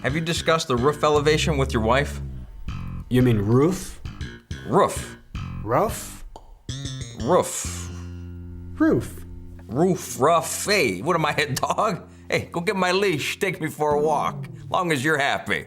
have you discussed the roof elevation with your wife? You mean roof? Roof. Rough? Roof. Roof. Roof, rough. Hey, what am I, a dog? Hey, go get my leash. Take me for a walk. Long as you're happy.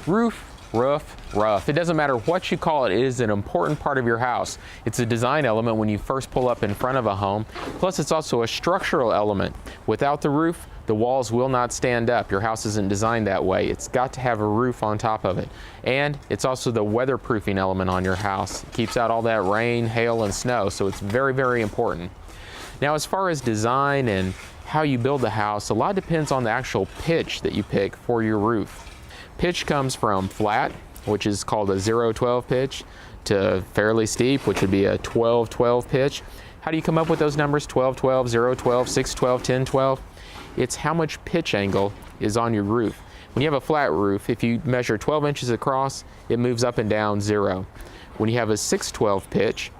Roof, roof, rough. It doesn't matter what you call it, it is an important part of your house. It's a design element when you first pull up in front of a home. Plus, it's also a structural element. Without the roof, the walls will not stand up. Your house isn't designed that way. It's got to have a roof on top of it. And it's also the weatherproofing element on your house. It keeps out all that rain, hail, and snow, so it's very, very important. Now, as far as design and how you build the house, a lot depends on the actual pitch that you pick for your roof. Pitch comes from flat, which is called a 0-12 pitch, to fairly steep, which would be a 12-12 pitch. How do you come up with those numbers? 12-12, 0-12, 6-12, 10-12? It's how much pitch angle is on your roof. When you have a flat roof, if you measure 12 inches across, it moves up and down 0. When you have a 6-12 pitch,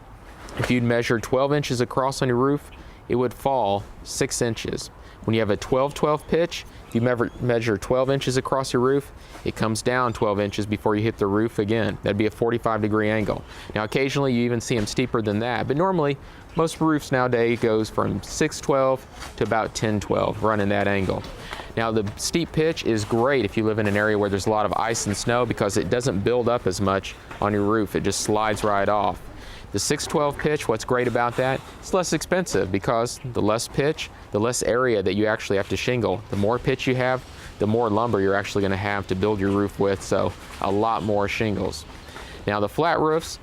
if you'd measure 12 inches across on your roof, it would fall 6 inches. When you have a 12-12 pitch, if you measure 12 inches across your roof, it comes down 12 inches before you hit the roof again. That'd be a 45-degree angle. Now, occasionally you even see them steeper than that, but normally most roofs nowadays goes from 6-12 to about 10-12, running that angle. Now, the steep pitch is great if you live in an area where there's a lot of ice and snow because it doesn't build up as much on your roof. It just slides right off. The 6-12 pitch, what's great about that, it's less expensive because the less pitch, the less area that you actually have to shingle. The more pitch you have, the more lumber you're actually going to have to build your roof with, so a lot more shingles. Now, the flat roofs,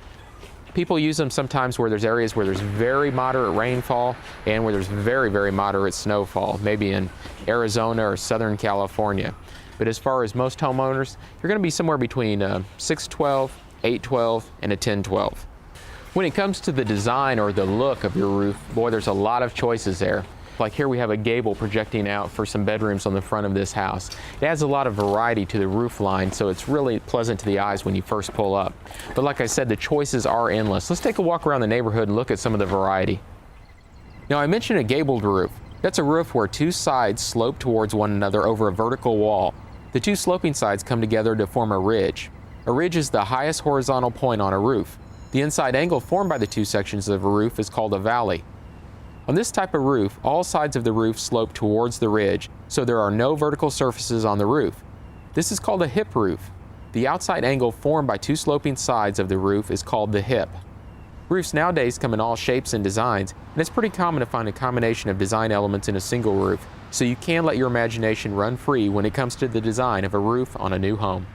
people use them sometimes where there's areas where there's very moderate rainfall and where there's very, very moderate snowfall, maybe in Arizona or Southern California. But as far as most homeowners, you're going to be somewhere between a 6-12, 8-12, and a 10-12. When it comes to the design or the look of your roof, boy, there's a lot of choices there. Like here we have a gable projecting out for some bedrooms on the front of this house. It adds a lot of variety to the roof line, so it's really pleasant to the eyes when you first pull up. But like I said, the choices are endless. Let's take a walk around the neighborhood and look at some of the variety. Now, I mentioned a gabled roof. That's a roof where two sides slope towards one another over a vertical wall. The two sloping sides come together to form a ridge. A ridge is the highest horizontal point on a roof. The inside angle formed by the two sections of a roof is called a valley. On this type of roof, all sides of the roof slope towards the ridge, so there are no vertical surfaces on the roof. This is called a hip roof. The outside angle formed by two sloping sides of the roof is called the hip. Roofs nowadays come in all shapes and designs, and it's pretty common to find a combination of design elements in a single roof, so you can let your imagination run free when it comes to the design of a roof on a new home.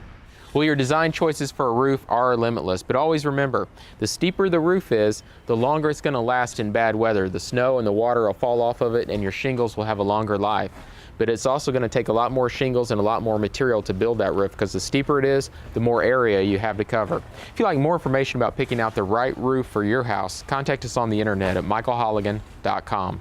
Well, your design choices for a roof are limitless, but always remember, the steeper the roof is, the longer it's going to last in bad weather. The snow and the water will fall off of it and your shingles will have a longer life. But it's also going to take a lot more shingles and a lot more material to build that roof because the steeper it is, the more area you have to cover. If you'd like more information about picking out the right roof for your house, contact us on the internet at michaelholligan.com.